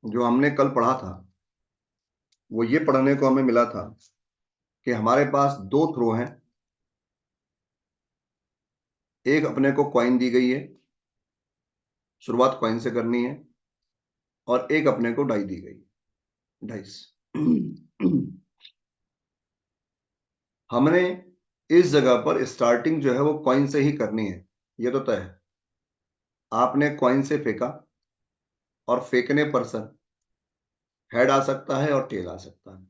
जो हमने कल पढ़ा था वो ये पढ़ने को हमें मिला था कि हमारे पास दो थ्रो हैं। एक अपने को कॉइन दी गई है, शुरुआत कॉइन से करनी है, और एक अपने को डाई दी गई, डाइस। हमने इस जगह पर स्टार्टिंग जो है वो कॉइन से ही करनी है, ये तो तय है। आपने कॉइन से फेंका और फेंकने पर सर हेड आ सकता है और टेल आ सकता है।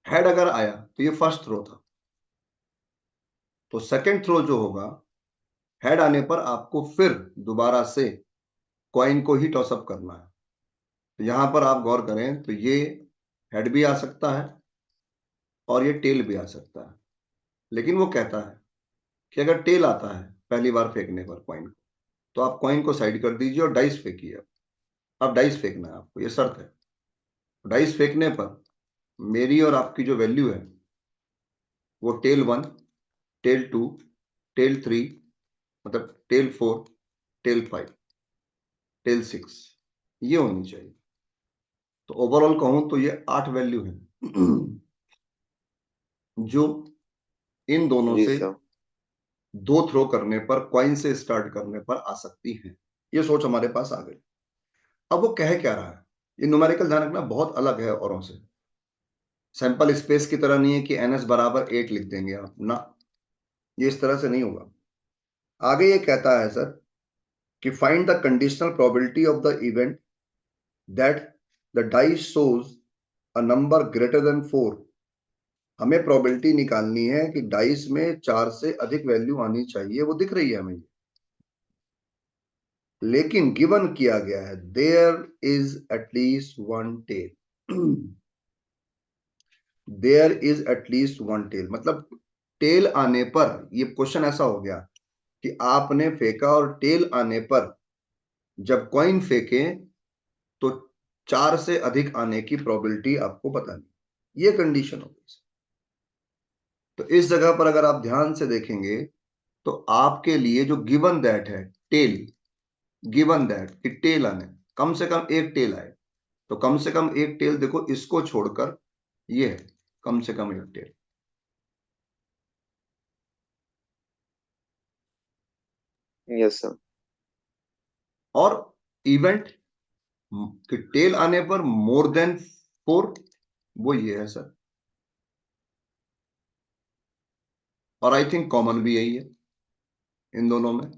हेड अगर आया तो ये फर्स्ट थ्रो था, तो सेकंड थ्रो जो होगा, हेड आने पर आपको फिर दोबारा से कॉइन को ही टॉसअप करना है। तो यहां पर आप गौर करें तो ये हेड भी आ सकता है और ये टेल भी आ सकता है, लेकिन वो कहता है कि अगर टेल आता है पहली बार फेंकने पर कॉइन को, तो आप कॉइन को साइड कर दीजिए और डाइस फेंकिए। अब डाइस फेंकना है आपको, ये शर्त है। डाइस फेंकने पर मेरी और आपकी जो वैल्यू है वो टेल 1, टेल 2, टेल 3, मतलब टेल 4, टेल 5, टेल 6 ये होनी चाहिए। तो ओवरऑल कहूं तो ये 8 वैल्यू है जो इन दोनों जी से सर। दो थ्रो करने पर, कॉइन से स्टार्ट करने पर आ सकती है। ये सोच हमारे पास आ गई। अब वो कह क्या रहा है, ये न्यूमेरिकल ध्यान रखना बहुत अलग है औरों से। सैंपल स्पेस की तरह नहीं है कि ns बराबर 8 लिख देंगे आप ना, ये इस तरह से नहीं होगा। आगे ये कहता है सर कि find the conditional probability of the event that the dice shows a number greater than 4। हमें प्रोबेबिलिटी निकालनी है कि डाइस में 4 से अधिक वैल्यू आनी चाहिए, वो दिख रही है हमें, लेकिन गिवन किया गया है there is at least one tail. There is at least one tail मतलब टेल आने पर, ये क्वेश्चन ऐसा हो गया कि आपने फेंका और टेल आने पर जब कॉइन फेंके तो 4 से अधिक आने की प्रोबेबिलिटी आपको बतानी, ये कंडीशन होगी। तो इस जगह पर अगर आप ध्यान से देखेंगे तो आपके लिए जो गिवन दैट है टेल, गिवन दैट कि टेल आने, कम से कम एक टेल आए, तो कम से कम एक टेल देखो, इसको छोड़कर ये है कम से कम एक टेल। Yes sir. और इवेंट कि टेल आने पर मोर देन 4, वो ये है सर। और आई थिंक कॉमन भी यही है इन दोनों में।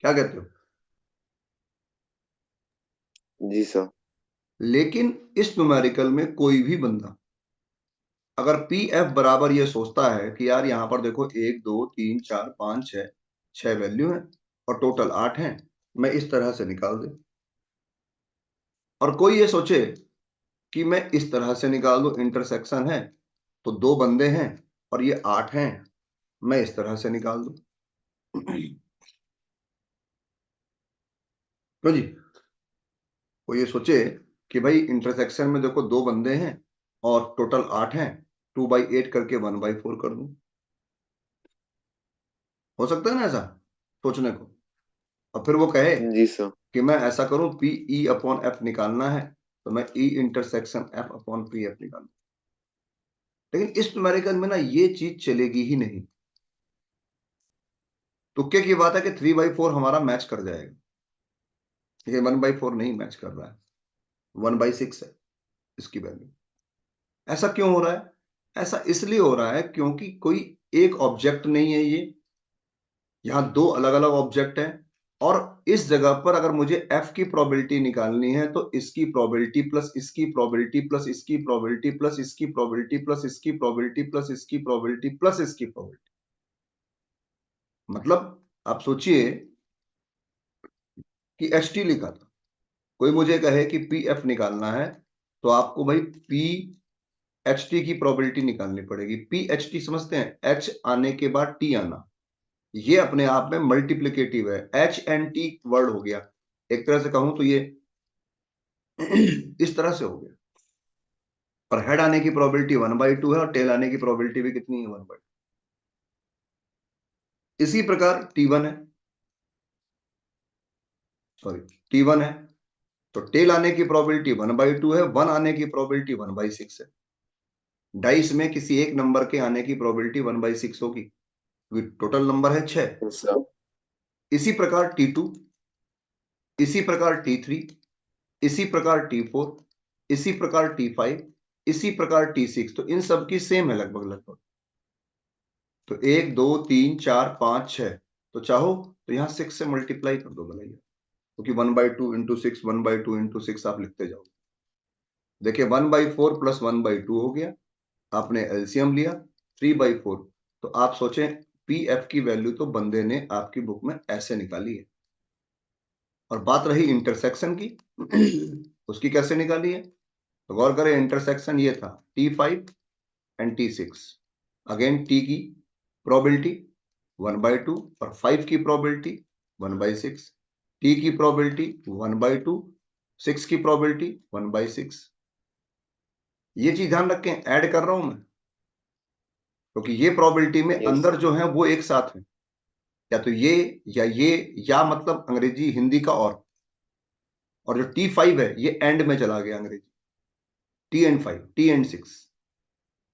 क्या कहते हो? जी सर। लेकिन इस न्यूमेरिकल में कोई भी बंदा अगर पी एफ बराबर ये सोचता है कि यार यहां पर देखो 1 2 3 4 5 6 6 वैल्यू है और टोटल 8 है, मैं इस तरह से निकाल दे, और कोई ये सोचे कि मैं इस तरह से निकाल दूं, इंटरसेक्शन है तो दो बंदे हैं और ये 8 हैं, मैं इस तरह से निकाल दूं। क्यों जी? वो ये सोचे कि भाई इंटरसेक्शन में देखो दो बंदे हैं और टोटल 8 हैं, 2/8 करके 1/4 कर दूं। हो सकता है ना ऐसा सोचने को? और फिर वो कहे जी सर। कि मैं ऐसा करूं, पी ई अपॉन एफ निकालना है तो मैं ई intersection F upon P F निकालूं। लेकिन इस न्यूमेरिकल में ना ये चीज चलेगी ही नहीं। तुक्के की बात है कि 3/4 हमारा मैच कर जाएगा, ये 1/4 नहीं मैच कर रहा है, 1/6 है इसकी वैल्यू। ऐसा क्यों हो रहा है? ऐसा इसलिए हो रहा है क्योंकि कोई एक ऑब्जेक्ट नहीं है ये, यहां दो अलग अलग ऑब्जेक्ट हैं। और इस जगह पर अगर मुझे f की प्रोबेबिलिटी निकालनी है तो इसकी प्रोबेबिलिटी प्लस इसकी प्रोबेबिलिटी प्लस इसकी प्रोबेबिलिटी प्लस इसकी प्रोबेबिलिटी प्लस इसकी प्रोबेबिलिटी प्लस इसकी प्रोबेबिलिटी प्लस इसकी प्रोबेबिलिटी, मतलब आप सोचिए कि एच टी लिखा था, कोई मुझे कहे कि पी एफ निकालना है तो आपको भाई पी एच टी की प्रोबेबिलिटी निकालनी पड़ेगी। पी एच टी समझते हैं, एच आने के बाद टी आना, ये अपने आप में मल्टीप्लिकेटिव है, एच एन टी वर्ड हो गया। एक तरह से कहूं तो ये इस तरह से हो गया। और हेड आने की प्रोबेबिलिटी 1/2 है और टेल आने की प्रोबेबिलिटी भी कितनी है, 1/2। इसी प्रकार T1 है, सॉरी T1 है, तो टेल आने की प्रोबेबिलिटी 1/2 है, 1 आने की प्रोबेबिलिटी 1/6 है। डाइस में किसी एक नंबर के आने की प्रोबेबिलिटी 1/6 होगी, क्योंकि टोटल नंबर है 6। Yes sir. इसी प्रकार T2, इसी प्रकार T3, इसी प्रकार T4, इसी प्रकार T5, इसी प्रकार T6, तो इन सब की सेम है लगभग लगभग। तो 1 2 3 4 5 6, तो चाहो तो यहाँ 6 से मल्टीप्लाई कर दो भैया, क्योंकि 1/2 इंटू 6, 1/2 इंटू 6 आप लिखते जाओ। देखिए 1/4 प्लस 1/2 हो गया, आपने एलसीएम लिया 3/4, तो आप सोचें पी एफ की वैल्यू तो बंदे ने आपकी बुक में ऐसे निकाली है। और बात रही इंटरसेक्शन की, उसकी कैसे निकाली है, तो गौर करें इंटरसेक्शन ये था T5 and T6। Again T की प्रोबेबिलिटी 1/2 और 5 की प्रोबेबिलिटी 1/6, T की प्रोबेबिलिटी 1/2, 6 की प्रोबेबिलिटी 1/6। ये चीज ध्यान रखें, ऐड कर रहा हूं मैं, क्योंकि ये प्रोबेबिलिटी में यस अंदर सर। जो है वो एक साथ है, या तो ये या मतलब अंग्रेजी हिंदी का और जो T5 है ये एंड में चला गया अंग्रेजी, T and 5, T and 6।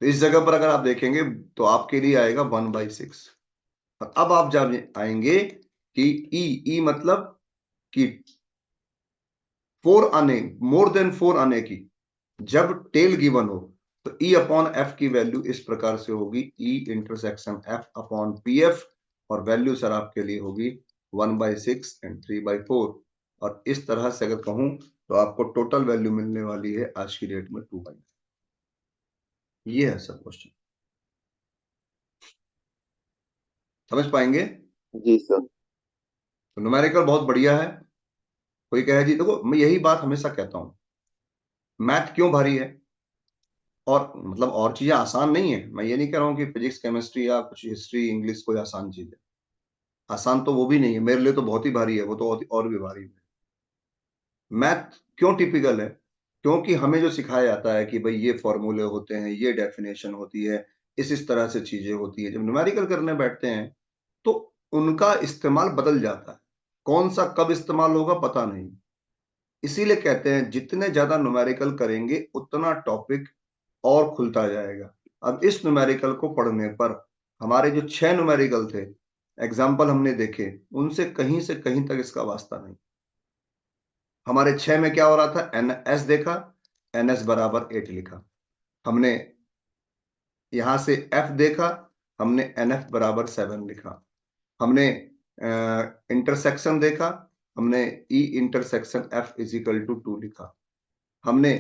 तो इस जगह पर अगर आप देखेंगे तो आपके लिए आएगा 1/6। और अब आप जान आएंगे कि ई मतलब कि 4 आने, मोर देन 4 आने की जब टेल गिवन हो, तो ई अपॉन एफ की वैल्यू इस प्रकार से होगी ई intersection F upon P F, और वैल्यू सर आपके लिए होगी 1/6 एंड 3/4। और इस तरह से अगर कहूं तो आपको टोटल वैल्यू मिलने वाली है आज की डेट में 2/9। ये है सर क्वेश्चन, समझ पाएंगे। जी सर। तो न्यूमेरिकल बहुत बढ़िया है। कोई कहे जी, देखो मैं यही बात हमेशा कहता हूं, मैथ क्यों भारी है, और मतलब और चीजें आसान नहीं है, मैं ये नहीं कह रहा हूँ कि फिजिक्स केमिस्ट्री या कुछ हिस्ट्री इंग्लिश कोई आसान चीज है, आसान तो वो भी नहीं है, मेरे लिए तो बहुत ही भारी है, वो तो और भी भारी है। मैथ क्यों टिपिकल है, क्योंकि हमें जो सिखाया जाता है कि भाई ये फॉर्मूले होते हैं, ये डेफिनेशन होती है, इस तरह से चीजें होती है, जब न्यूमेरिकल करने बैठते हैं तो उनका इस्तेमाल बदल जाता है, कौन सा कब इस्तेमाल होगा पता नहीं। इसीलिए कहते हैं जितने ज्यादा न्यूमेरिकल करेंगे उतना टॉपिक और खुलता जाएगा। अब इस न्यूमेरिकल को पढ़ने पर हमारे जो 6 न्यूमेरिकल थे, एग्जाम्पल हमने देखे, उनसे कहीं से कहीं तक इसका वास्ता नहीं। हमारे 6 में क्या हो रहा था, एन एस देखा, एन एस बराबर 8 लिखा, हमने यहां से एफ देखा, हमने एन एफ बराबर 7 लिखा, हमने इंटरसेक्शन देखा, हमने E intersection F equal to 2 लिखा, हमने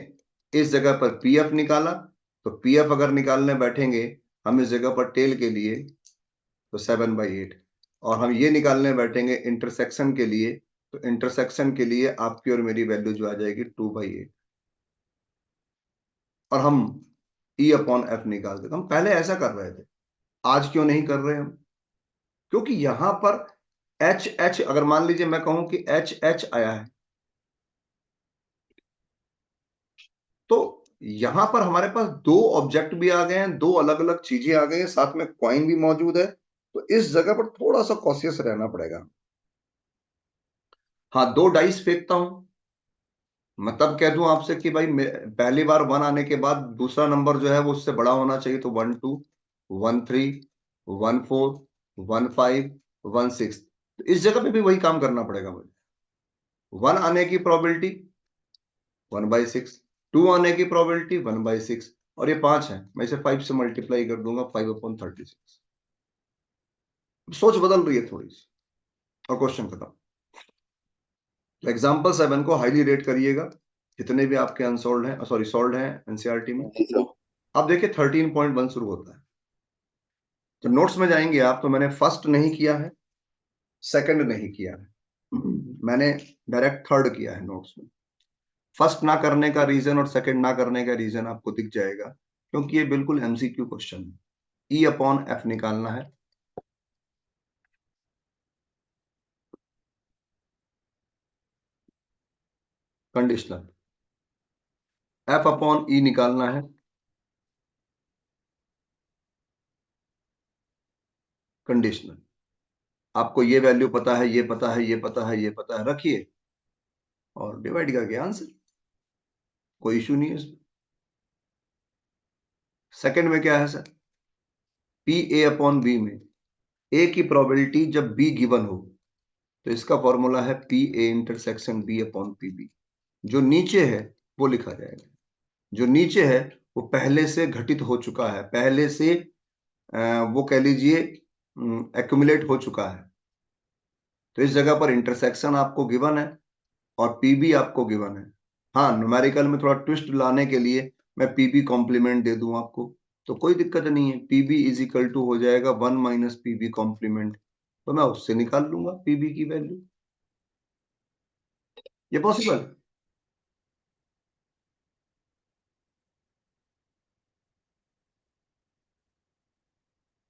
इस जगह पर पी एफ निकाला, तो पी एफ अगर निकालने बैठेंगे हम इस जगह पर टेल के लिए तो 7/8, और हम ये निकालने बैठेंगे इंटरसेक्शन के लिए, तो इंटरसेक्शन के लिए आपकी और मेरी वैल्यू जो आ जाएगी 2/8, और हम ई अपॉन एफ निकालते। हम पहले ऐसा कर रहे थे, आज क्यों नहीं कर रहे हम, क्योंकि यहां पर एच एच, अगर मान लीजिए मैं कहूं कि एच एच आया है, तो यहां पर हमारे पास दो ऑब्जेक्ट भी आ गए हैं, दो अलग अलग चीजें आ गई हैं, साथ में कॉइन भी मौजूद है, तो इस जगह पर थोड़ा सा कॉशियस रहना पड़ेगा। हाँ, 2 डाइस फेंकता हूं, मैं तब कह दूं आपसे कि भाई पहली बार 1 आने के बाद दूसरा नंबर जो है वो उससे बड़ा होना चाहिए, तो 1 2 1 3 1 4 1 5 1 6, तो इस जगह पे भी वही काम करना पड़ेगा मुझे। 1 आने की प्रोबेबिलिटी 1/6, 2 आने की प्रोबेबिलिटी 1/6, और ये 5 है, मैं इसे 5 से मल्टीप्लाई कर दूंगा, 5/36। सोच बदल रही है थोड़ी सी, और क्वेश्चन खत्म। तो एग्जाम्पल 7 को हाईली रेट करिएगा, जितने भी आपके अनसोल्ड हैं, सॉरी सोल्ड हैं एनसीईआरटी में। जी सर। अब देखिए 13.1 शुरू होता है, जब नोट्स में जाएंगे आप, तो मैंने फर्स्ट नहीं किया है, सेकंड नहीं किया है, मैंने डायरेक्ट थर्ड किया है नोट्स में। फर्स्ट ना करने का रीजन और सेकंड ना करने का रीजन आपको दिख जाएगा, क्योंकि ये बिल्कुल एमसीक्यू क्वेश्चन है। ई अपॉन एफ निकालना है, कंडीशनल, एफ अपॉन ई निकालना है, कंडीशनल। आपको ये वैल्यू पता है, ये पता है, ये पता है, ये पता है, रखिए, और डिवाइड करके आंसर, कोई इशू नहीं है इसमें। सेकंड में क्या है sir, P A upon B में ए की प्रोबेबिलिटी जब बी गिवन हो तो इसका फॉर्मूला है P A intersection B upon P B. जो नीचे है वो लिखा जाएगा, जो नीचे है वो पहले से घटित हो चुका है, पहले से वो कह लीजिए एक्यूमुलेट हो चुका है। तो इस जगह पर इंटरसेक्शन आपको गिवन है और पीबी आपको गिवन है। हाँ, न्यूमेरिकल में थोड़ा ट्विस्ट लाने के लिए मैं पीबी कॉम्प्लीमेंट दे दूं आपको, तो कोई दिक्कत नहीं है। पीबी इज इक्वल टू हो जाएगा 1 माइनस पीबी कॉम्प्लीमेंट, तो मैं उससे निकाल लूंगा पीबी की वैल्यू। ये पॉसिबल है।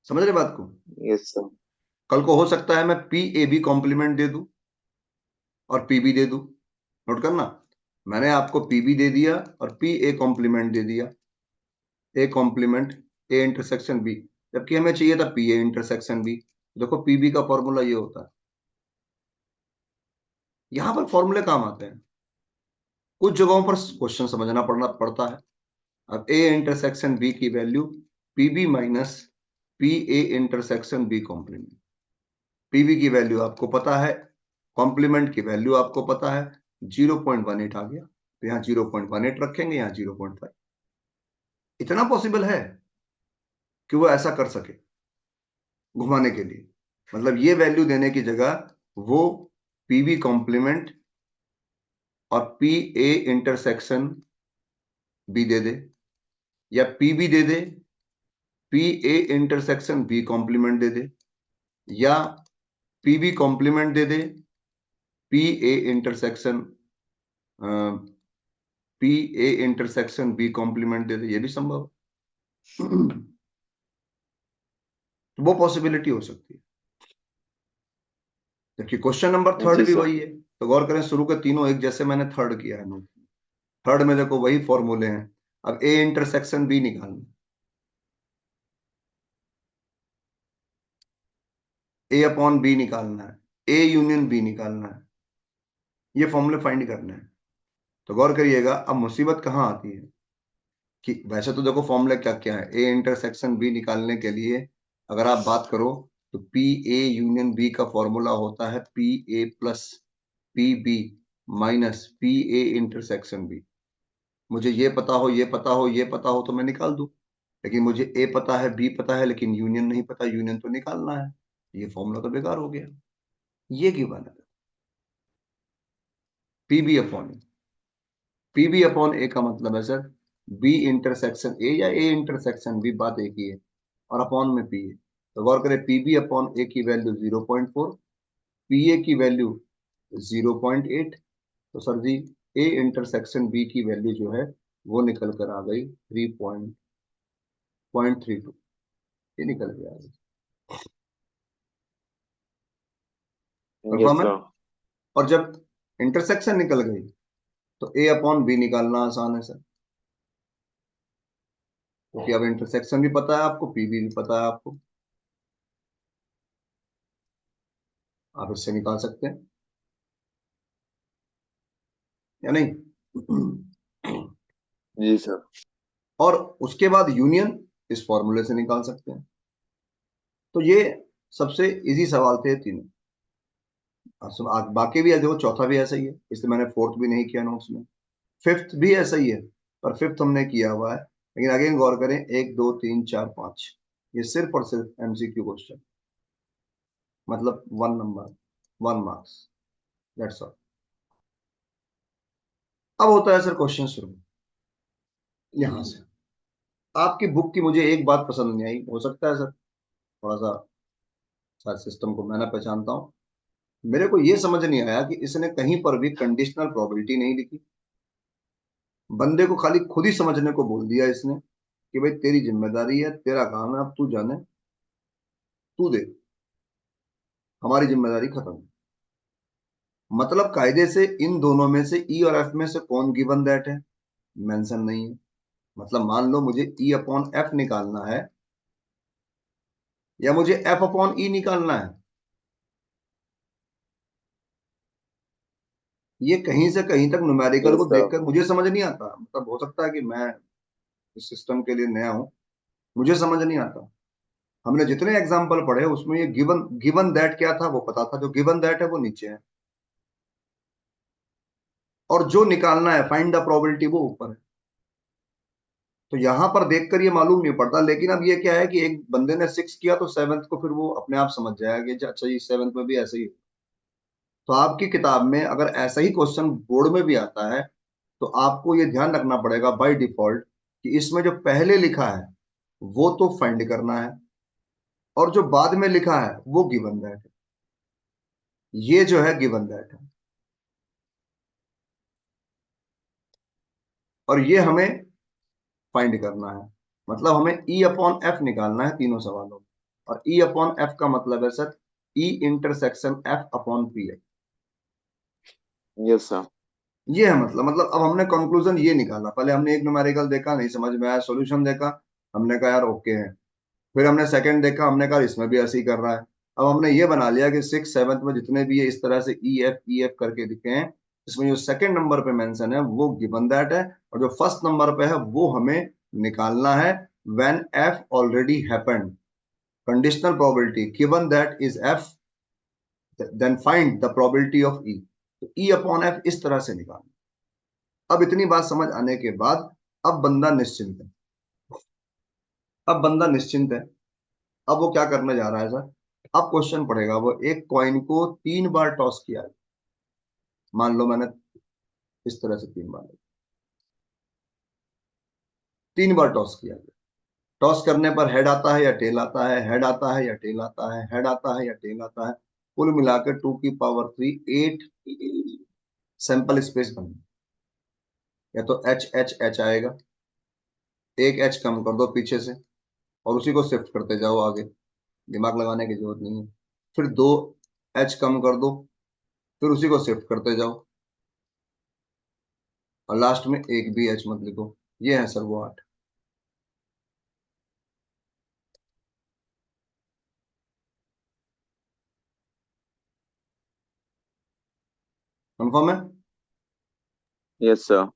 समझ रहे बात को? Yes sir. कल को हो सकता है मैं पी ए बी कॉम्प्लीमेंट दे दूं और पीबी दे दूं। नोट करना, मैंने आपको पीबी दे दिया और पी ए कॉम्प्लीमेंट दे दिया, A complement A intersection B, जबकि हमें चाहिए था पी ए इंटरसेक्शन बी। देखो पीबी का फॉर्मूला ये होता है, यहां पर फॉर्मूले काम आते हैं, कुछ जगहों पर क्वेश्चन समझना पड़ता है। अब ए इंटरसेक्शन बी की value PB minus P A intersection B complement. PB की वैल्यू आपको पता है, कॉम्प्लीमेंट की वैल्यू आपको पता है, 0.18 आ गया, तो यहाँ 0.18 रखेंगे, यहाँ 0.5। इतना पॉसिबल है कि वो ऐसा कर सके घुमाने के लिए, मतलब ये वैल्यू देने की जगह वो पीबी कॉम्प्लीमेंट और पी ए इंटरसेक्शन बी दे दे, या पीबी दे दे, P A intersection B complement दे दे, या पीबी कॉम्प्लीमेंट दे दे, P A intersection P A intersection B complement दे दे, ये भी संभव है। तो वो पॉसिबिलिटी हो सकती है। जबकि क्वेश्चन नंबर थर्ड जी भी सर। वही है, तो गौर करें शुरू के तीनों एक जैसे मैंने थर्ड किया है नोट। थर्ड में देखो वही फॉर्मूले हैं। अब ए इंटरसेक्शन बी निकालना, ए अपॉन बी निकालना है, ए यूनियन बी निकालना है, ये फॉर्मूले फाइंड करने हैं। तो गौर करिएगा, अब मुसीबत कहाँ आती है कि वैसे तो देखो फॉर्मूला क्या क्या है, ए इंटरसेक्शन बी निकालने के लिए अगर आप बात करो तो पी ए यूनियन बी का फॉर्मूला होता है P A plus P B minus P A intersection B. मुझे ये पता हो, ये पता हो, ये पता हो तो मैं निकाल दूं, लेकिन मुझे ए पता है, बी पता है, लेकिन यूनियन नहीं पता, यूनियन तो निकालना है, ये फॉर्मूला तो बेकार हो गया। ये क्यों बना? पीबी अपॉन ए, पीबी अपॉन ए का मतलब है सर बी इंटरसेक्शन ए या ए इंटरसेक्शन बी, बात एक ही है, और अपॉन में पी ए। तो गौर करें पीबी अपॉन ए की वैल्यू 0.4, पी ए की वैल्यू 0.8, तो सर जी ए इंटरसेक्शन बी की वैल्यू जो है वो निकल कर आ गई 3.32, ये निकल के आ गई। यस कंफर्म है? सर। और जब इंटरसेक्शन निकल गई तो ए अपॉन बी निकालना आसान है सर, क्योंकि अब इंटरसेक्शन भी पता है आपको, पीबी भी पता है आपको, आप इससे निकाल सकते हैं या नहीं? जी सर। और उसके बाद यूनियन इस फॉर्मूले से निकाल सकते हैं। तो ये सबसे इजी सवाल थे तीनों। बाकी भी है, देखो चौथा भी ऐसा ही है, इसलिए मैंने फोर्थ भी नहीं किया नोट्स में। फिफ्थ भी ऐसा ही है, पर फिफ्थ हमने किया हुआ है। लेकिन अगेन गौर करें, 1 2 3 4 5, ये सिर्फ और सिर्फ एमसीक्यू क्वेश्चन, मतलब 1 नंबर, 1 मार्क्स, दैट्स ऑल। अब होता है सर क्वेश्चन शुरू, यहां से। आपकी बुक की मुझे एक बात पसंद नहीं आई, हो सकता है सर थोड़ा सा शायद सिस्टम को मैं ना पहचानता हूँ, मेरे को ये समझ नहीं आया कि इसने कहीं पर भी कंडीशनल प्रोबेबिलिटी नहीं लिखी। बंदे को खाली खुद ही समझने को बोल दिया इसने कि भाई तेरी जिम्मेदारी है, तेरा काम है, अब तू जाने, तू दे, हमारी जिम्मेदारी खत्म। मतलब कायदे से इन दोनों में से ई और एफ में से कौन गिवन दैट है, मेंशन नहीं है। मतलब मान लो मुझे ई अपॉन एफ निकालना है या मुझे एफ अपॉन ई निकालना है, ये कहीं से कहीं तक न्यूमेरिकल यस को सर। देखकर मुझे समझ नहीं आता, मतलब हो सकता है कि मैं इस सिस्टम के लिए नया हूं, मुझे समझ नहीं आता। हमने जितने एग्जाम्पल पढ़े उसमें ये गिवन गिवन दैट क्या था वो पता था, जो गिवन दैट है वो नीचे है, और जो निकालना है फाइंड द प्रोबेबिलिटी वो ऊपर है। तो यहां पर देखकर ये मालूम नहीं पड़ता, लेकिन अब ये क्या है कि एक बंदे ने 6 किया तो 7th को फिर वो अपने आप समझ जाएगा कि अच्छा ये 7th में भी ऐसे ही। तो आपकी किताब में अगर ऐसा ही क्वेश्चन बोर्ड में भी आता है तो आपको ये ध्यान रखना पड़ेगा बाय डिफॉल्ट कि इसमें जो पहले लिखा है वो तो फाइंड करना है, और जो बाद में लिखा है वो गिवन दैट है। ये जो है गिवन दैट है, और ये हमें फाइंड करना है। मतलब हमें ई अपॉन एफ निकालना है तीनों सवालों में, और ई अपॉन एफ का मतलब है sir E intersection F upon P है। Yes sir. ये है मतलब अब हमने कंक्लूजन ये निकाला, पहले हमने एक न्यूमेरिकल देखा, नहीं समझ में आया, सॉल्यूशन देखा, हमने कहा यार ओके है। फिर हमने सेकंड देखा, हमने कहा इसमें भी ऐसे ही कर रहा है। अब हमने ये बना लिया कि 6 7 में जितने भी ये इस तरह से ई एफ करके दिखे हैं, इसमें जो सेकंड नंबर पे मेंशन है वो गिवन दैट है, और जो फर्स्ट नंबर पे है वो हमें निकालना है when F already happened, conditional probability given that is F, then find the probability of E. तो ई अपॉन एफ इस तरह से निकालना। अब इतनी बात समझ आने के बाद अब बंदा निश्चिंत है, अब बंदा निश्चिंत है। अब वो क्या करने जा रहा है सर, अब क्वेश्चन पड़ेगा, वो एक कॉइन को 3 बार टॉस किया है। मान लो मैंने इस तरह से 3 बार, 3 बार टॉस किया। टॉस करने पर हेड आता है या टेल आता है, हेड आता है या टेल आता है, हेड आता है या टेल आता है, कुल मिलाकर 2 की पावर 3 8 सैंपल स्पेस बन, या तो एच एच एच आएगा, एक एच कम कर दो पीछे से और उसी को शिफ्ट करते जाओ आगे, दिमाग लगाने की जरूरत नहीं है। फिर 2 एच कम कर दो, फिर उसी को शिफ्ट करते जाओ, और लास्ट में एक भी एच मत लिखो। ये है सर वो 8। कंफर्म है? Yes sir.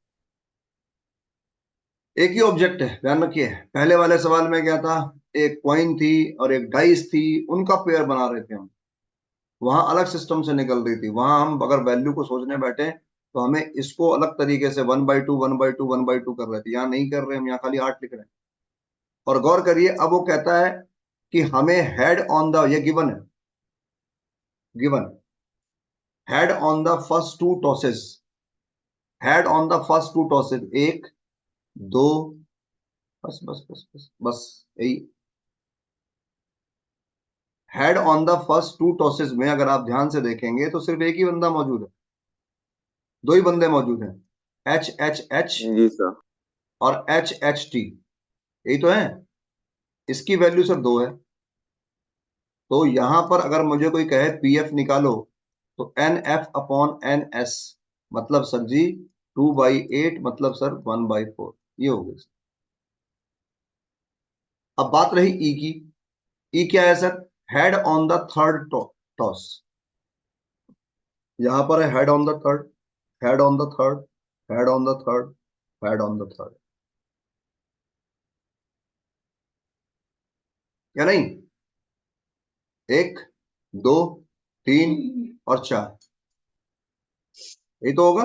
एक ही ऑब्जेक्ट है, ध्यान रखिए। पहले वाले सवाल में क्या था, एक कॉइन थी और एक डाइस थी, उनका पेयर बना रहे थे हम, वहां अलग सिस्टम से निकल रही थी। वहां हम अगर वैल्यू को सोचने बैठे तो हमें इसको अलग तरीके से 1/2 1/2 1/2 कर रहे थे, यहाँ नहीं कर रहे, हम यहाँ खाली 8 लिख रहे हैं। और गौर करिए, अब वो कहता है कि हमें हेड ऑन द, ये गिवन है, given head on the first two tosses, head on the first two tosses, एक दो, बस बस बस बस बस यही। Head on the first two tosses में अगर आप ध्यान से देखेंगे तो सिर्फ एक ही बंदा मौजूद है, दो ही बंदे मौजूद हैं, H H H G sir. और एच एच टी, यही तो है। इसकी वैल्यू सर 2 है। तो यहां पर अगर मुझे कोई कहे पी एफ निकालो, तो N F upon N S, मतलब सर जी 2/8, मतलब सर 1/4, ये हो गई। अब बात रही ई की। ई क्या है sir, head on the third toss, यहां पर है head on the third, head on the third, head on the third, head on the third, या नहीं? एक, दो, तीन और चार, यही तो होगा।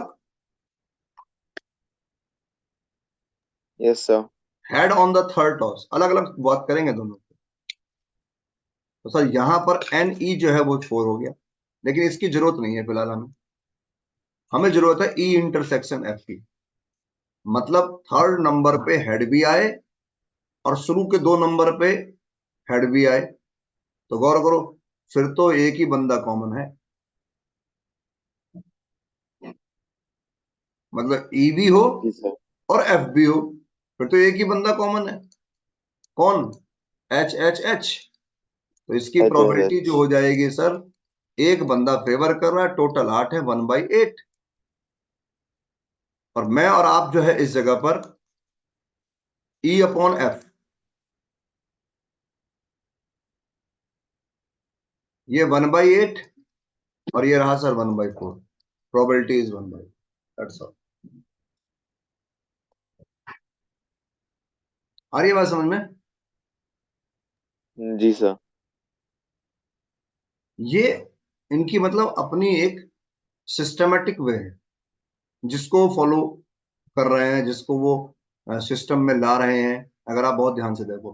Yes sir. Head on the third toss, अलग अलग बात करेंगे दोनों। तो सर यहां पर एन ई जो है वो 4 हो गया, लेकिन इसकी जरूरत नहीं है फिलहाल हमें, हमें जरूरत है ई इंटरसेक्शन एफ की। मतलब थर्ड नंबर पे हेड भी आए और शुरू के 2 नंबर पे हेड भी आए। तो गौर करो, फिर तो एक ही बंदा कॉमन है, मतलब ई भी हो जी सर। और एफ भी हो, फिर तो एक ही बंदा कॉमन है। कौन? H H H. तो इसकी एच एच प्रोबेबिलिटी एच। जो हो जाएगी सर, एक बंदा फेवर कर रहा है, टोटल 8 है, 1/8। और मैं और आप जो है इस जगह पर ई अपॉन एफ, ये 1/8 और ये रहा sir 1/4। probability is 1 by, that's all. आ रही है बात समझ में? जी सर। ये इनकी मतलब अपनी एक सिस्टमेटिक वे है जिसको फॉलो कर रहे हैं, जिसको वो सिस्टम में ला रहे हैं। अगर आप बहुत ध्यान से देखो,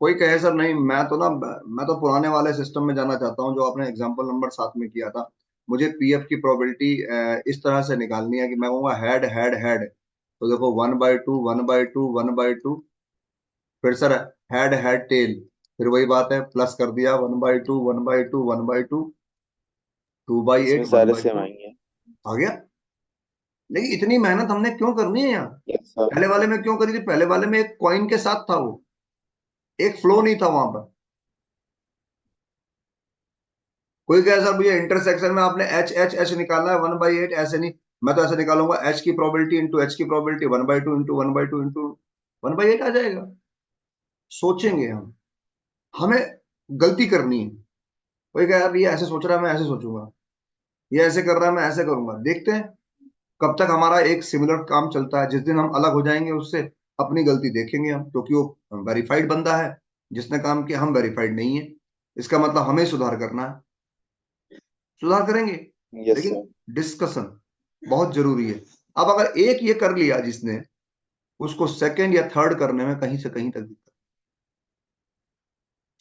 कोई कहे सर नहीं मैं तो ना, मैं तो पुराने वाले सिस्टम में जाना चाहता हूँ जो आपने एग्जांपल नंबर 7 में किया था, मुझे पीएफ की प्रोबेबिलिटी इस तरह से निकालनी है कि मैं कहूँगा हेड हेड हेड, तो देखो 1/2 1/2 1/2, फिर सर हेड हेड टेल, फिर वही बात है, प्लस कर दिया 1/2 1/2 1/2, टू बाई इसमें एट वन सारे बाई सेम टू आएंगे। आ गया। लेकिन इतनी मेहनत हमने क्यों करनी है यार? Yes sir. पहले वाले में क्यों करी थी? पहले वाले में एक कॉइन के साथ था, वो एक फ्लो नहीं था वहां पर। कोई कहे सर भैया इंटरसेक्शन में आपने एच एच एच निकालना है 1/8, ऐसे नहीं, मैं तो ऐसे निकालूंगा एच की प्रोबेबिलिटी इंटू एच की प्रोबेबिलिटी 1/2 इंटू 1/2 इंटू 1/8 आ जाएगा। सोचेंगे हम, हमें गलती करनी है। कोई कहे यार ये ऐसे सोच रहा है मैं ऐसे सोचूंगा, ये ऐसे कर रहा है मैं ऐसे करूंगा, देखते हैं कब तक हमारा एक सिमिलर काम चलता है। जिस दिन हम अलग हो जाएंगे उससे, अपनी गलती देखेंगे हम, क्योंकि वो वेरीफाइड बंदा है जिसने काम किया, हम वेरीफाइड नहीं है, इसका मतलब हमें सुधार करना है, सुधार करेंगे। यस लेकिन सर। डिस्कशन बहुत जरूरी है। अब अगर एक ये कर लिया जिसने, उसको सेकंड या थर्ड करने में कहीं से कहीं तक दिक्कत,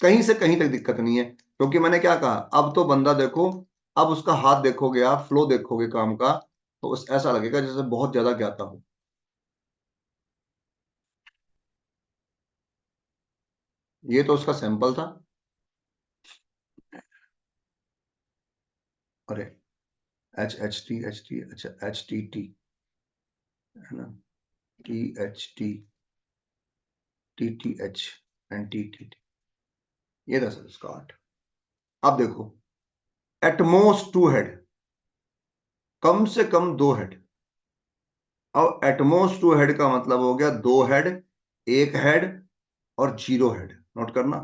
कहीं से कहीं तक दिक्कत नहीं है, क्योंकि मैंने क्या कहा, अब तो बंदा देखो, अब उसका हाथ देखोगे आप, फ्लो देखोगे काम का, तो उस ऐसा लगेगा जैसे बहुत ज्यादा ज्ञाता हो। ये तो उसका सैंपल था। अरे एच टी, अच्छा HTT है ना, THT TTH एंड TTT, ये था सर इसका आर्ट। अब देखो, एटमोस्ट 2 हेड, कम से कम 2 हेड। अब एटमोस्ट 2 हेड का मतलब हो गया 2 हेड, 1 हेड और 0 हेड। नोट करना,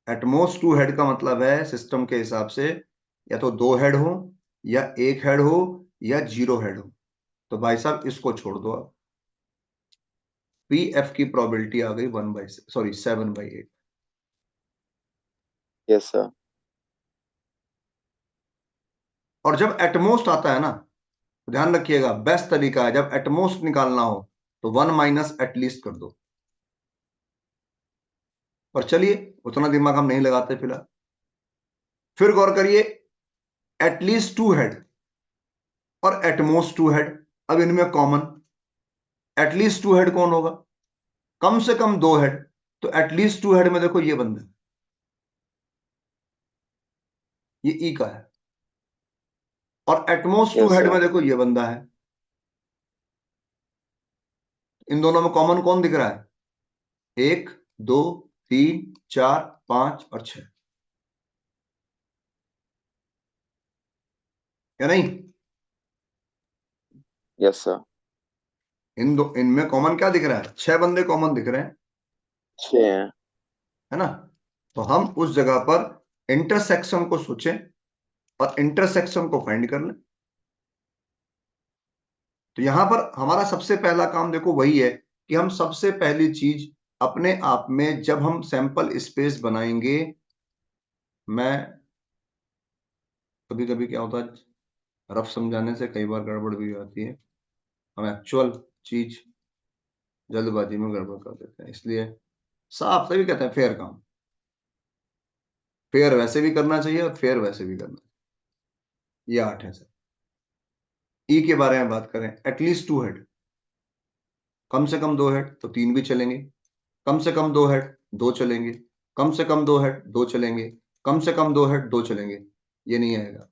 एटमोस्ट 2 हेड का मतलब है सिस्टम के हिसाब से या तो 2 हेड हो, या 1 हेड हो, या 0 हेड हो। तो भाई साहब इसको छोड़ दो आप, पी एफ की प्रोबेबिलिटी आ गई 7/8। Yes sir. और जब एटमोस्ट आता है ना, तो ध्यान रखिएगा, बेस्ट तरीका है जब एटमोस्ट निकालना हो तो 1 माइनस एटलीस्ट कर दो। पर चलिए, उतना दिमाग हम नहीं लगाते फिलहाल। फिर गौर करिए, एटलीस्ट 2 हेड और एटमोस्ट 2 हेड, अब इनमें कॉमन एटलीस्ट 2 हेड कौन होगा? कम से कम 2 हेड। तो एटलीस्ट 2 हेड में देखो ये बंदा है, ये ई का है। और एटमोस्ट 2 यस हेड सर। में देखो ये बंदा है। इन दोनों में कॉमन कौन दिख रहा है? 1 2 3 4 5 और 6, या नहीं? Yes sir. इनमें कॉमन क्या दिख रहा है? 6 बंदे कॉमन दिख रहे हैं, 6 हैं। है ना? तो हम उस जगह पर इंटरसेक्शन को सोचें और इंटरसेक्शन को फाइंड कर लें। तो यहां पर हमारा सबसे पहला काम देखो वही है कि हम सबसे पहली चीज अपने आप में, जब हम सैंपल स्पेस बनाएंगे, मैं कभी कभी क्या होता है, रफ समझाने से कई बार गड़बड़ भी हो जाती है, हम एक्चुअल चीज जल्दबाजी में गड़बड़ कर देते हैं, इसलिए साफ तभी कहते हैं फेयर काम। फेयर वैसे भी करना चाहिए और फेयर वैसे भी करना चाहिए। ये 8 है सर। ई के बारे में बात करें, एटलीस्ट 2 हेड, कम से कम 2 हेड तो 3 भी चलेंगे, कम से कम 2 हेड 2 चलेंगे, कम से कम 2 हेड 2 चलेंगे, कम से कम 2 हेड 2 चलेंगे। ये नहीं आएगा।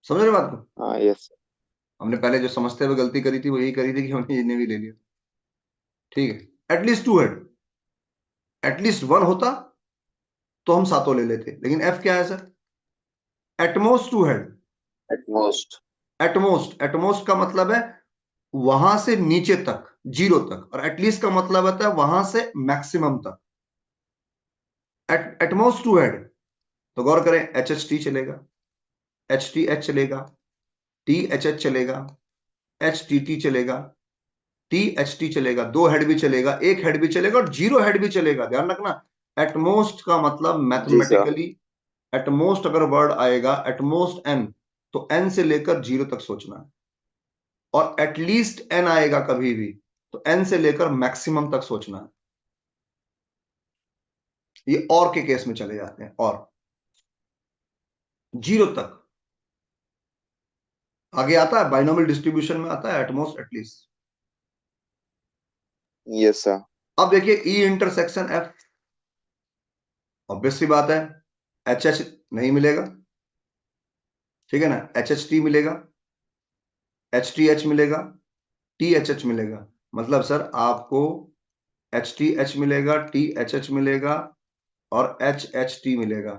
समझ रहे बात को? हाँ यस। हमने पहले जो समझते हुए गलती करी थी वो यही करी थी कि हमने इन्हें भी ले लिया। ठीक है, एटलीस्ट 2 हेड, एटलीस्ट 1 होता तो हम सातों ले लेते, लेकिन एफ क्या है sir? At most 2 head. At most. At most का मतलब है वहां से नीचे तक, 0 तक, और एटलीस्ट का मतलब होता है वहां से मैक्सिमम तक। एटमोस्ट 2 हेड, तो गौर करें, HHT चलेगा, HTH चलेगा, THH चलेगा, HTT चलेगा, THT चलेगा, 2 हेड भी चलेगा, 1 हेड भी चलेगा और 0 हेड भी चलेगा। ध्यान रखना, एटमोस्ट का मतलब जी सर। मैथमेटिकली एटमोस्ट अगर वर्ड आएगा एटमोस्ट n, तो n से लेकर 0 तक सोचना है, और एटलीस्ट n आएगा कभी भी तो n से लेकर मैक्सिमम तक सोचना है। ये और के केस में चले जाते हैं, और 0 तक आगे आता है, बाइनोमियल डिस्ट्रीब्यूशन में आता है एटमोस्ट एटलीस्ट। Yes sir. अब देखिए ई इंटरसेक्शन एफ, ऑब्वियस सी बात है, एच एच नहीं मिलेगा, ठीक है ना, एच एच टी मिलेगा, एच टी एच मिलेगा, टी एच एच मिलेगा। मतलब सर आपको एच टी एच मिलेगा, टी एच एच मिलेगा और एच एच टी मिलेगा,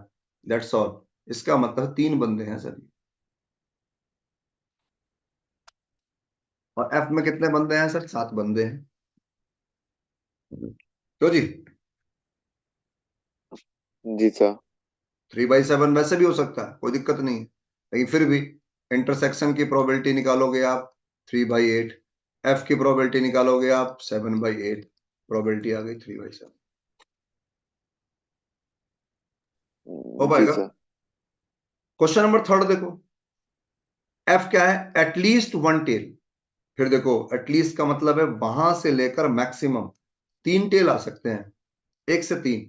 दैट्स ऑल। इसका मतलब 3 बंदे हैं सर, और एफ में कितने बंदे हैं सर? 7 बंदे हैं। तो जी जी सर। 3/7 वैसे भी हो सकता है, कोई दिक्कत नहीं है, लेकिन फिर भी इंटरसेक्शन की प्रोबेबिलिटी निकालोगे आप 3/8, एफ की प्रोबेबिलिटी निकालोगे आप 7/8, प्रोबेबिलिटी आ गई 3/7। हो जी पाएगा? सर। क्वेश्चन नंबर 3 देखो, एफ क्या है? At least 1 tail. फिर देखो, एटलीस्ट का मतलब है वहां से लेकर मैक्सिमम 3 टेल आ सकते हैं, 1 से 3।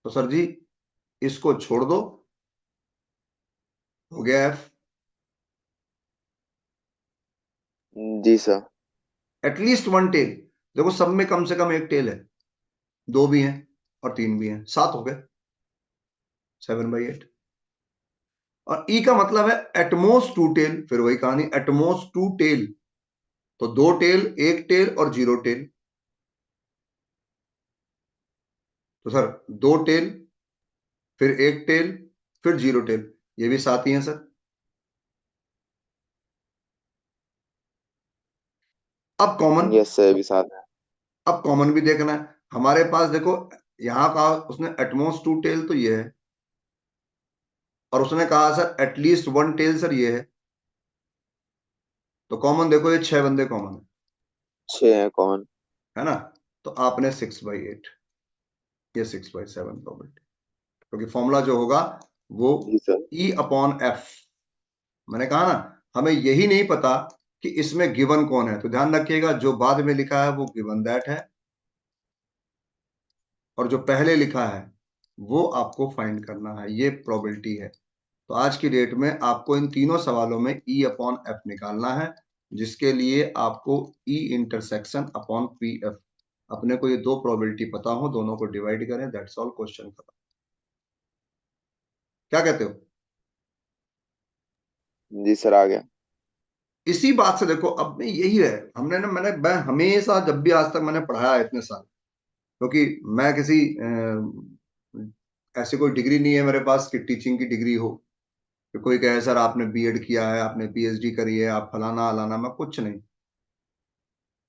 तो सर जी इसको छोड़ दो, हो गया एफ। जी सर। एटलीस्ट 1 टेल, देखो सब में कम से कम 1 टेल है, 2 भी हैं और 3 भी हैं, 7 हो गए, 7/8। और ई का मतलब है एटमोस्ट 2 टेल, फिर वही कहानी, एटमोस्ट 2 टेल, तो 2 टेल, 1 टेल और 0 टेल। तो सर 2 टेल, फिर 1 टेल, फिर 0 टेल, ये भी 7 ही है सर। अब कॉमन, यस सर, ये भी साथ है। अब कॉमन भी देखना है हमारे पास। देखो यहां कहा उसने एटमोस्ट 2 टेल, तो ये है, और उसने कहा सर एटलीस्ट 1 टेल, सर ये है। तो कॉमन देखो, ये 6 बंदे कॉमन छः है कौन? है ना। तो आपने 6/8, ये 6/7 प्रोबेबिलिटी, क्योंकि फॉर्मूला जो होगा वो जी सर। ई अपॉन एफ। मैंने कहा ना, हमें यही नहीं पता कि इसमें गिवन कौन है, तो ध्यान रखिएगा जो बाद में लिखा है वो गिवन दैट है, और जो पहले लिखा है वो आपको फाइंड करना है, ये प्रोबेबिलिटी है। तो आज की डेट में आपको इन तीनों सवालों में ई अपॉन एफ निकालना है, जिसके लिए आपको E intersection upon P F, अपने को ये 2 प्रोबेबिलिटी पता हो, दोनों को डिवाइड करें, दैट्स ऑल, क्वेश्चन खत्म। क्या कहते हो? जी सर, आ गया। इसी बात से देखो, अब में यही है, हमने ना, मैं हमेशा जब भी आज तक मैंने पढ़ाया है इतने साल, क्योंकि मैं किसी ऐसी कोई डिग्री नहीं है मेरे पास कि टीचिंग की डिग्री हो, कि कोई कहे सर आपने बीएड किया है, आपने पीएचडी करी है, आप फलाना अलाना, मैं कुछ नहीं।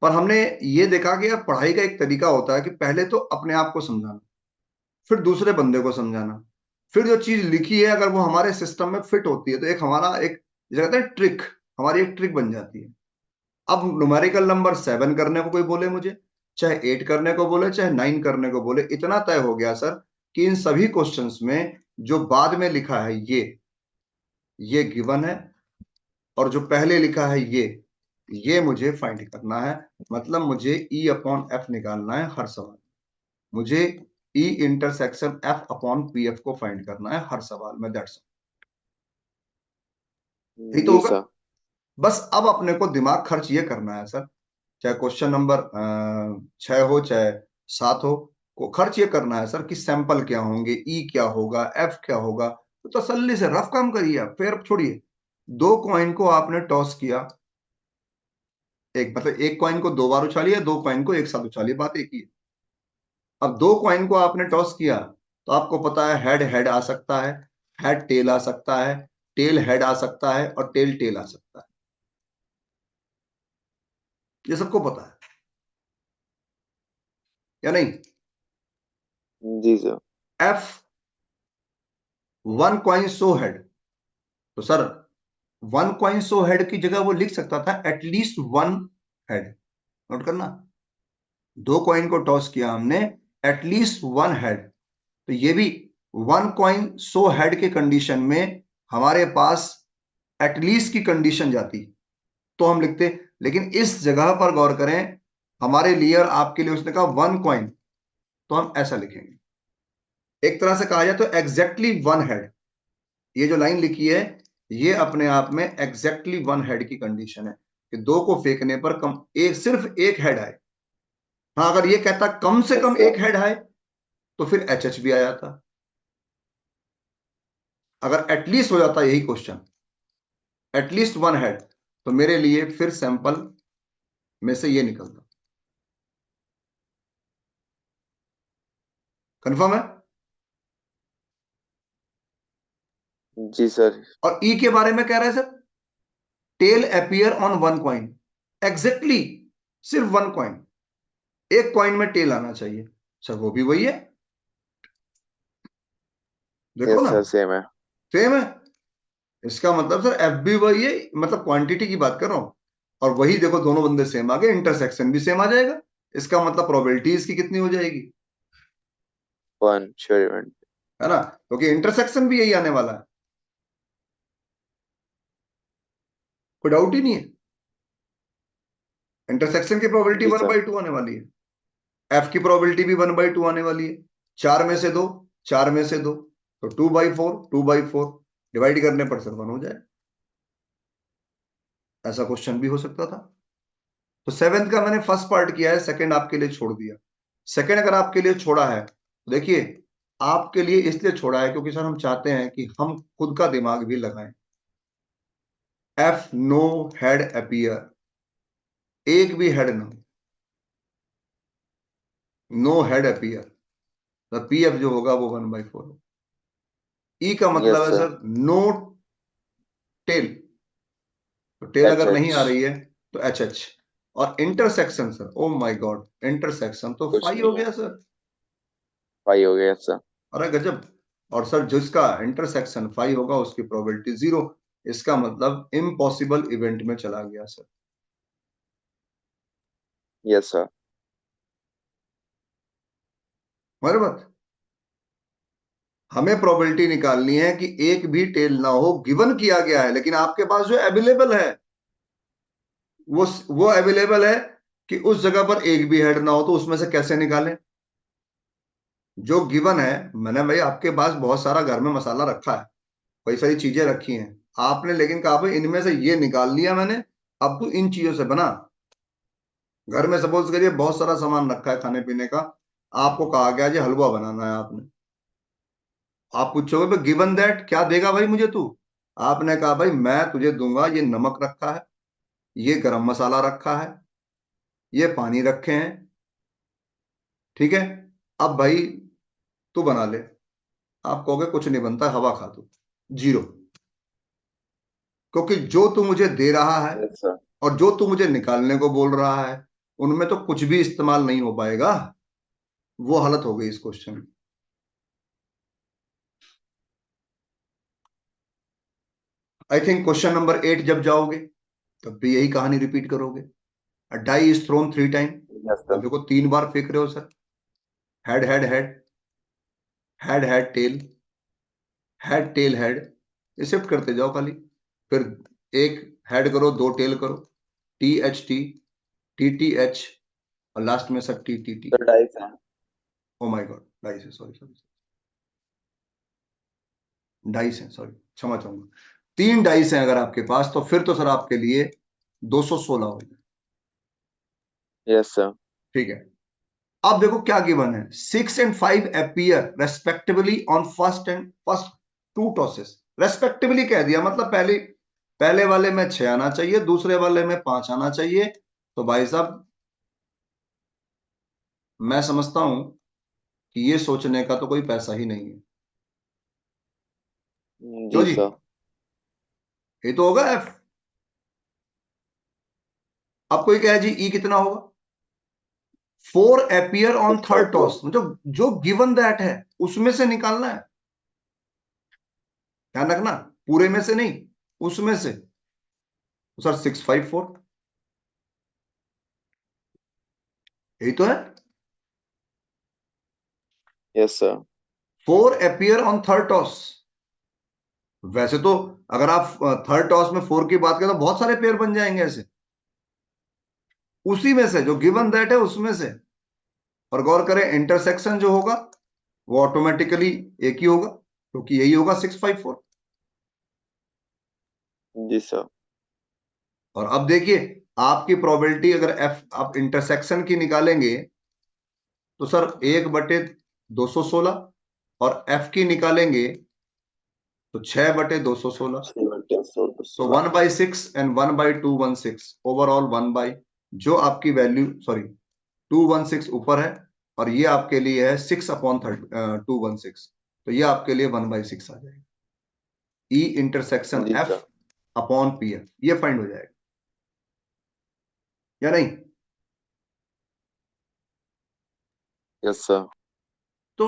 पर हमने ये देखा कि यार पढ़ाई का एक तरीका होता है कि पहले तो अपने आप को समझाना, फिर दूसरे बंदे को समझाना, फिर जो चीज लिखी है अगर वो हमारे सिस्टम में फिट होती है तो एक हमारा एक, जिसे कहते हैं ट्रिक, हमारी एक ट्रिक बन जाती है। अब न्यूमेरिकल नंबर 7 करने को कोई बोले मुझे, चाहे 8 करने को बोले, चाहे 9 करने को बोले, इतना तय हो गया सर कि इन सभी क्वेश्चंस में जो बाद में लिखा है ये गिवन है, और जो पहले लिखा है ये मुझे फाइंड करना है। मतलब मुझे ई अपॉन एफ निकालना है हर सवाल, मुझे ई intersection F upon P F को फाइंड करना है हर सवाल में, दैट्स यही तो जी होगा। सर। बस अब अपने को दिमाग खर्च ये करना है सर, चाहे क्वेश्चन नंबर 6 हो चाहे 7 हो, को खर्च ये करना है सर कि सैंपल क्या होंगे, ई क्या होगा, एफ क्या होगा। तो तसल्ली से रफ काम करिए आप, फिर छोड़िए। 2 कॉइन को आपने टॉस किया, एक मतलब एक कॉइन को 2 बार उछालिए, 2 कॉइन को एक साथ उछालिए, बात एक ही है। अब 2 कॉइन को आपने टॉस किया, तो आपको पता है हेड हेड आ सकता है, हेड टेल आ सकता है, टेल हेड आ सकता है, और टेल टेल आ सकता है, ये सबको पता है या नहीं? जी sir. F one coin so head, तो sir one coin so head की जगह वो लिख सकता था एटलीस्ट वन हेड। नोट करना, दो कॉइन को टॉस किया हमने, एटलीस्ट वन हेड, तो ये भी वन कॉइन सो हेड के कंडीशन में हमारे पास एटलीस्ट की कंडीशन जाती तो हम लिखते। लेकिन इस जगह पर गौर करें, हमारे लिए और आपके लिए उसने कहा वन कॉइन, तो हम ऐसा लिखेंगे। एक तरह से कहा जाए तो एग्जैक्टली वन हेड, ये जो लाइन लिखी है ये अपने आप में एग्जैक्टली वन हेड की कंडीशन है कि दो को फेंकने पर कम एक सिर्फ एक हेड आए। हाँ, अगर ये कहता कम से यस कम सर। एक हेड आए तो फिर एच एच भी आ जाता। अगर एटलीस्ट हो जाता यही क्वेश्चन, एटलीस्ट वन हेड, तो मेरे लिए फिर सैंपल में से ये निकलता। कंफर्म है? जी सर। और ई के बारे में कह रहे हैं sir, tail appear on one coin, exactly सिर्फ वन कॉइन, एक कॉइन में टेल आना चाहिए। सर वो भी वही है, देखो यस ना, सर, सेम है। सेम है। इसका मतलब सर एफ भी वही है, मतलब क्वांटिटी की बात कर रहा हूं, और वही देखो दोनों बंदे सेम आ गए, इंटरसेक्शन भी सेम आ जाएगा। इसका मतलब प्रोबेबिलिटी इसकी कितनी हो जाएगी, वन श्योर इवेंट। है ना, क्योंकि इंटरसेक्शन भी यही आने वाला है, कोई डाउट ही नहीं है। इंटरसेक्शन की प्रोबेबिलिटी जी वन सर। बाई टू आने वाली है, एफ की प्रोबेबिलिटी भी वन बाई टू आने वाली है। चार में से दो, चार में से दो, तो two by four, two by four, divide करने पर सर वन हो जाए। ऐसा क्वेश्चन भी हो सकता था। तो सेवेंथ का मैंने फर्स्ट पार्ट किया है, सेकंड आपके लिए छोड़ दिया। सेकंड अगर आपके लिए छोड़ा है तो देखिए, आपके लिए इसलिए छोड़ा है क्योंकि सर हम चाहते हैं कि हम खुद का दिमाग भी लगाएं। एफ नो हेड अपीयर, एक भी हेड ना, नो हेड अपीयर, तो पी एफ जो होगा वो वन बाई फोर होगा। ई का मतलब यस है सर। सर नो टेल, तो टेल एच अगर नहीं एच। आ रही है तो एच एच। और intersection sir, oh my God, intersection तो कुछ फाइव हो नहीं है। गया सर। फाइव हो गया, यस सर। अरे गजब। और सर जिसका इंटरसेक्शन फाइव होगा उसकी प्रोबेबिलिटी जीरो, इसका मतलब इम्पॉसिबल इवेंट में चला गया सर। Yes sir. हमारे बात, हमें प्रोबेबिलिटी निकालनी है कि एक भी टेल ना हो, गिवन किया गया है, लेकिन आपके पास जो अवेलेबल है वो अवेलेबल है कि उस जगह पर एक भी हेड ना हो, तो उसमें से कैसे निकालें? जो गिवन है, मैंने भाई आपके पास बहुत सारा घर में मसाला रखा है, कई सारी चीजें रखी हैं, आपने लेकिन कहा भाई इनमें से ये निकाल लिया मैंने, अब तू इन चीजों से बना। घर में सपोज करिए बहुत सारा सामान रखा है खाने पीने का, आपको कहा गया जी हलवा बनाना है, आपने, आप पूछोगे भाई गिवन दैट क्या देगा भाई मुझे तू? आपने कहा भाई मैं तुझे दूंगा ये नमक रखा है, ये गरम मसाला रखा है, ये पानी रखे हैं, ठीक है, अब भाई तू बना ले। आप कहोगे कुछ नहीं बनता, हवा खा तू, जीरो, क्योंकि जो तू मुझे दे रहा है यस सर। और जो तू मुझे निकालने को बोल रहा है उनमें तो कुछ भी इस्तेमाल नहीं हो पाएगा। वो हालत हो गई इस क्वेश्चन की। आई थिंक क्वेश्चन नंबर 8 जब जाओगे तब भी यही कहानी रिपीट करोगे। Die is thrown three time, yes अब सर। देखो 3 बार फेंक रहे हो sir, head head head, head head tail, head tail head, ये शिफ्ट करते जाओ खाली। फिर एक हेड करो, दो टेल करो, T H T T H, और लास्ट में sir T T T. Sir dice है। ओ माय गॉड, डाइस है, सॉरी सॉरी, डाइस है, सॉरी, क्षमा चाहूंगा। 3 डाइस हैं अगर आपके पास तो फिर तो सर आपके लिए 216 हो गए। Yes sir. ठीक है, अब देखो क्या गिवन है, 6 and 5 appear respectively on first two tosses. Respectively कह दिया मतलब पहले पहले वाले में 6 आना चाहिए, दूसरे वाले में 5 आना चाहिए। तो भाई साहब मैं समझता हूं कि ये सोचने का तो कोई पैसा ही नहीं है। क्यों जी जी, सर। ये तो होगा एफ। अब कोई कहे जी ई कितना होगा, 4 अपीयर ऑन सिक्स और थर्ड टू। टॉस, मतलब जो गिवन दैट है उसमें से निकालना है। ध्यान रखना, पूरे में से नहीं, उसमें से। तो सर 654, यही तो है। Yes sir. 4 appear on third toss. वैसे तो अगर आप थर्ड टॉस में 4 की बात करें तो बहुत सारे पेयर बन जाएंगे ऐसे, उसी में से जो गिवन दैट है उसमें से। और गौर करें इंटरसेक्शन जो होगा वो ऑटोमेटिकली एक ही होगा, क्योंकि यही होगा 654। जी सर। और अब देखिए, आपकी प्रोबेबिलिटी अगर एफ आप इंटरसेक्शन की निकालेंगे तो सर 1/216, और एफ की निकालेंगे तो 6/216। तो 1/6 एंड 1/216, ओवरऑल 1 बाई, जो आपकी वैल्यू, सॉरी 216 ऊपर है, और ये आपके लिए है 6/216, तो ये आपके लिए 1/6 आ जाएगा। E intersection G F sir. Upon P F, ये फाइंड हो जाएगा या नहीं? Yes sir. तो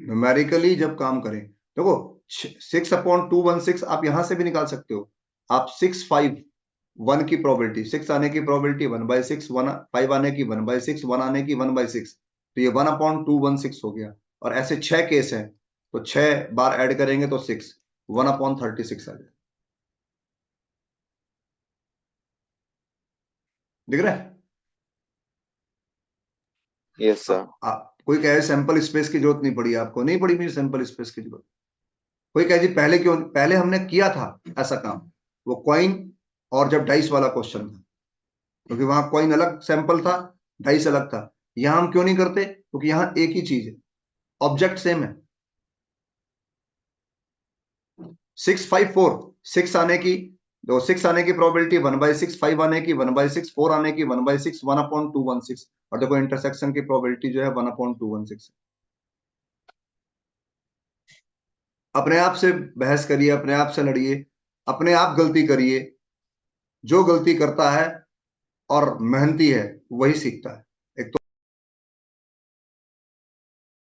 न्यूमेरिकली जब काम करें, देखो 6/216 आप यहां से भी निकाल सकते हो। आप 651 की प्रोबेबिलिटी, 6 आने की प्रोबेबिलिटी 1/6, 5 आने की 1/6, 1 आने की 1/6, तो ये 1/216 हो गया। और ऐसे 6 केस हैं, तो 6 बार ऐड करेंगे तो 6, 1/36 आ जाए। दिख रहा है? Yes sir. अब कोई कहे सैंपल स्पेस की जरूरत नहीं पड़ी, आपको नहीं पड़ी मेरी सैंपल स्पेस की जरूरत। कोई कहे जी पहले क्यों, पहले हमने किया था ऐसा काम, वो कॉइन और जब डाइस वाला क्वेश्चन था, क्योंकि वहां कॉइन अलग सैंपल था, डाइस अलग था। यहां हम क्यों नहीं करते? क्योंकि यहां एक ही चीज है, ऑब्जेक्ट सेम है। 654, 6 आने की, दो 6 आने की प्रोबेबिलिटी 1/6, 5 आने की 1/6, 4 आने की 1/6, 1/216। और देखो इंटरसेक्शन की प्रोबेबिलिटी जो है 1/216। अपने आप से बहस करिए, अपने आप से लड़िए, अपने आप गलती करिए। जो गलती करता है और मेहनती है वही सीखता है।